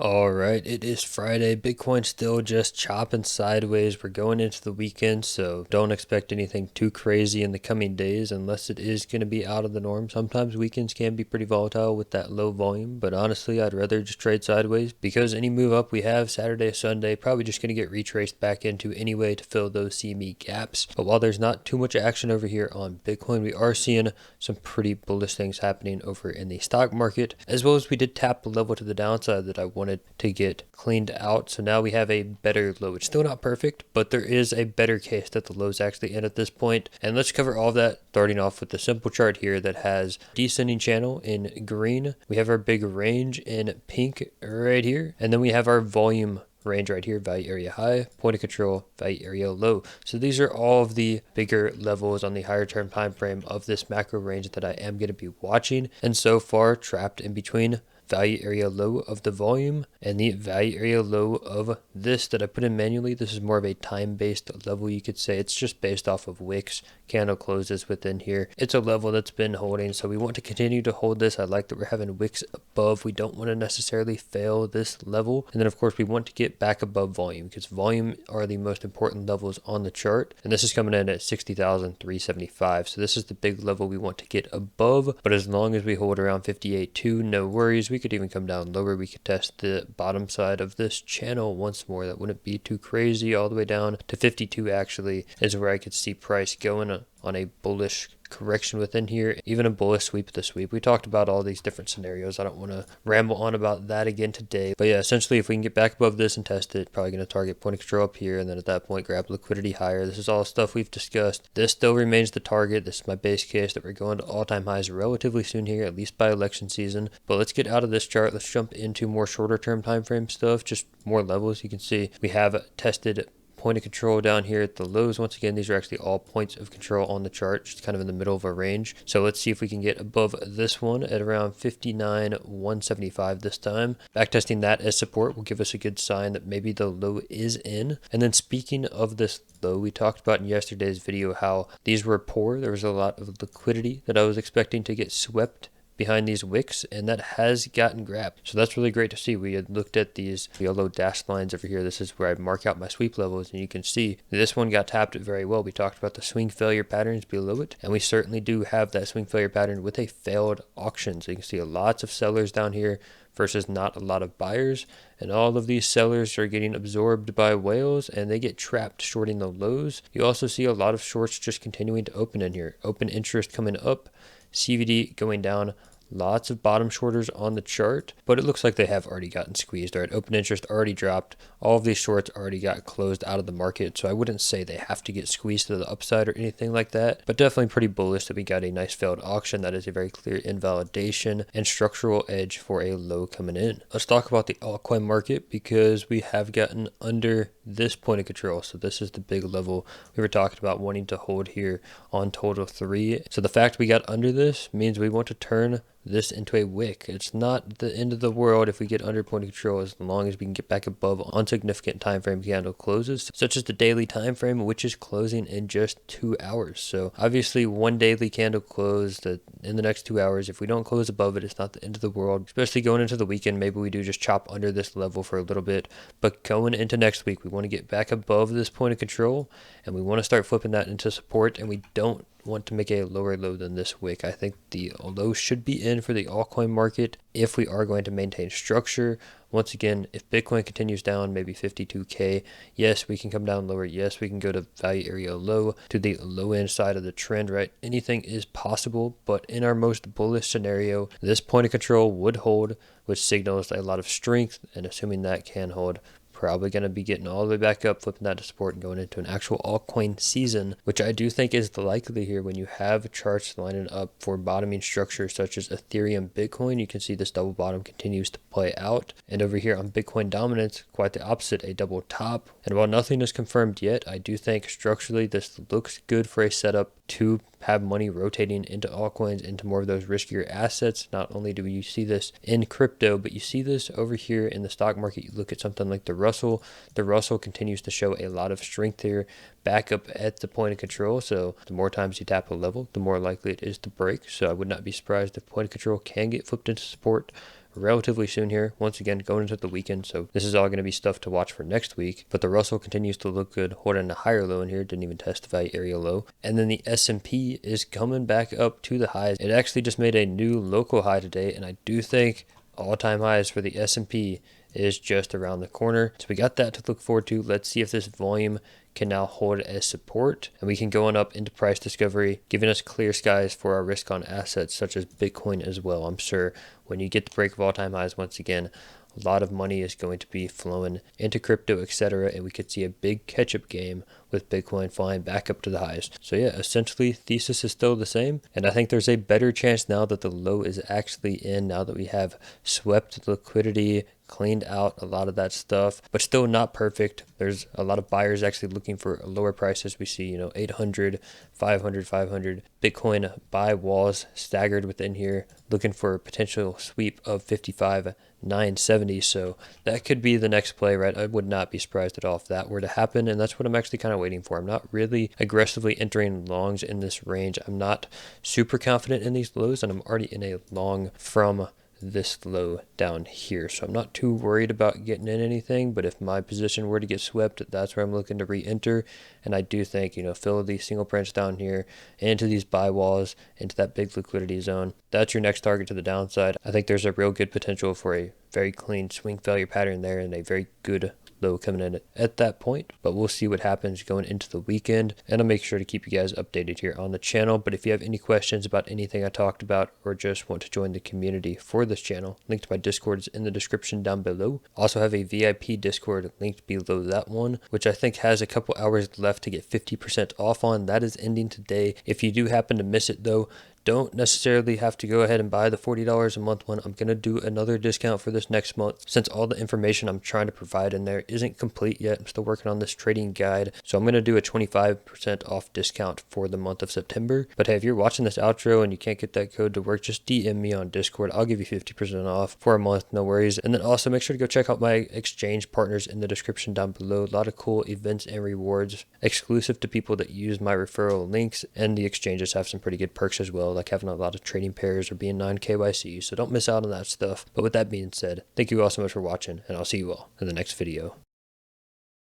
All right, it is Friday. Bitcoin still just chopping sideways. We're going into the weekend, so don't expect anything too crazy in the coming days unless it is going to be out of the norm. Sometimes weekends can be pretty volatile with that low volume, but honestly, I'd rather just trade sideways because any move up we have Saturday, Sunday, probably just going to get retraced back into anyway to fill those CME gaps. But while there's not too much action over here on Bitcoin, we are seeing some pretty bullish things happening over in the stock market, as well as we did tap the level to the downside that I wanted to get cleaned out. So now we have a better low. It's still not perfect, but there is a better case that the lows actually end at this point. And let's cover all of that, starting off with the simple chart here that has descending channel in green. We have our big range in pink right here. And then we have our volume range right here, value area high, point of control, value area low. So these are all of the bigger levels on the higher term time frame of this macro range that I am going to be watching. And so far, trapped in between value area low of the volume and the value area low of this that I put in manually. This is more of a time-based level, you could say. It's just based off of wicks, candle closes within here. It's a level that's been holding, so we want to continue to hold this. I like that we're having wicks above. We don't want to necessarily fail this level. And then of course we want to get back above volume, because volume are the most important levels on the chart. And this is coming in at 60,375. So this is the big level we want to get above. But as long as we hold around 58.2, no worries. We could even come down lower. We could test the bottom side of this channel once more. That wouldn't be too crazy. All the way down to 52 actually is where I could see price going on a bullish correction within here, even a bullish sweep of the sweep. We talked about all these different scenarios. I don't want to ramble on about that again today, but yeah, essentially if we can get back above this and test it, probably going to target point of control up here, and then at that point grab liquidity higher. This is all stuff we've discussed. This still remains the target. This is my base case that we're going to all-time highs relatively soon here, at least by election season. But let's get out of this chart. Let's jump into more shorter term time frame stuff, just more levels. You can see we have tested point of control down here at the lows. Once again, these are actually all points of control on the chart, just kind of in the middle of a range. So let's see if we can get above this one at around 59,175 this time. Backtesting that as support will give us a good sign that maybe the low is in. And then speaking of this low, we talked about in yesterday's video how these were poor. There was a lot of liquidity that I was expecting to get swept behind these wicks, and that has gotten grabbed. So that's really great to see. We had looked at these yellow dashed lines over here. This is where I mark out my sweep levels, and you can see this one got tapped very well. We talked about the swing failure patterns below it, and we certainly do have that swing failure pattern with a failed auction. So you can see lots of sellers down here versus not a lot of buyers, and all of these sellers are getting absorbed by whales and they get trapped shorting the lows. You also see a lot of shorts just continuing to open in here. Open interest coming up, CVD going down. Lots of bottom shorters on the chart, but it looks like they have already gotten squeezed. All right, open interest already dropped. All of these shorts already got closed out of the market, so I wouldn't say they have to get squeezed to the upside or anything like that, but definitely pretty bullish that we got a nice failed auction. That is a very clear invalidation and structural edge for a low coming in. Let's talk about the altcoin market, because we have gotten under this point of control. So this is the big level we were talking about wanting to hold here on total 3. So the fact we got under this means we want to turn this into a wick. It's not the end of the world if we get under point of control, as long as we can get back above on significant time frame candle closes, such as the daily time frame, which is closing in just 2 hours. So obviously one daily candle closed in the next 2 hours. If we don't close above it, it's not the end of the world, especially going into the weekend. Maybe we do just chop under this level for a little bit, but going into next week, we want to get back above this point of control, and we want to start flipping that into support, and we don't want to make a lower low than this wick. I think the low should be in for the altcoin market if we are going to maintain structure. Once again, if Bitcoin continues down, maybe 52K, yes, we can come down lower. Yes, we can go to value area low, to the low end side of the trend, right? Anything is possible, but in our most bullish scenario, this point of control would hold, which signals a lot of strength, and assuming that can hold, probably going to be getting all the way back up, flipping that to support and going into an actual altcoin season, which I do think is the likely here when you have charts lining up for bottoming structures such as Ethereum, Bitcoin. You can see this double bottom continues to play out. And over here on Bitcoin dominance, quite the opposite, a double top. And while nothing is confirmed yet, I do think structurally this looks good for a setup to have money rotating into altcoins, into more of those riskier assets. Not only do you see this in crypto, but you see this over here in the stock market. You look at something like the Russell. The Russell continues to show a lot of strength here, back up at the point of control. So the more times you tap a level, the more likely it is to break. So I would not be surprised if point of control can get flipped into support relatively soon here. Once again, going into the weekend, so this is all going to be stuff to watch for next week. But the Russell continues to look good, holding a higher low in here, didn't even test the value area low. And then the S&P is coming back up to the highs. It actually just made a new local high today, and I do think all-time highs for the S&P is just around the corner. So we got that to look forward to. Let's see if this volume can now hold as support, and we can go on up into price discovery, giving us clear skies for our risk on assets such as Bitcoin as well. I'm sure when you get the break of all-time highs once again, a lot of money is going to be flowing into crypto, etc., and we could see a big catch-up game with Bitcoin flying back up to the highs. So yeah, essentially thesis is still the same, and I think there's a better chance now that the low is actually in, now that we have swept liquidity, cleaned out a lot of that stuff, but still not perfect. There's a lot of buyers actually looking for lower prices. We see 800, 500, 500 Bitcoin buy walls staggered within here, looking for a potential sweep of 55,970. So that could be the next play, right? I would not be surprised at all if that were to happen, and that's what I'm actually kind of waiting for. I'm not really aggressively entering longs in this range. I'm not super confident in these lows, and I'm already in a long from this low down here, so I'm not too worried about getting in anything. But if my position were to get swept, that's where I'm looking to re-enter. And I do think, fill these single prints down here into these buy walls, into that big liquidity zone. That's your next target to the downside. I think there's a real good potential for a very clean swing failure pattern there, and a very good low coming in at that point. But we'll see what happens going into the weekend, and I'll make sure to keep you guys updated here on the channel. But if you have any questions about anything I talked about, or just want to join the community for this channel, link to my Discord is in the description down below. Also have a VIP Discord linked below that one, which I think has a couple hours left to get 50% off on. That is ending today. If you do happen to miss it though, don't necessarily have to go ahead and buy the $40 a month one. I'm going to do another discount for this next month, since all the information I'm trying to provide in there isn't complete yet. I'm still working on this trading guide, so I'm going to do a 25% off discount for the month of September. But hey, if you're watching this outro and you can't get that code to work, just DM me on Discord. I'll give you 50% off for a month, no worries. And then also make sure to go check out my exchange partners in the description down below. A lot of cool events and rewards exclusive to people that use my referral links, and the exchanges have some pretty good perks as well, like having a lot of trading pairs or being non-KYC, so don't miss out on that stuff. But with that being said, thank you all so much for watching, and I'll see you all in the next video.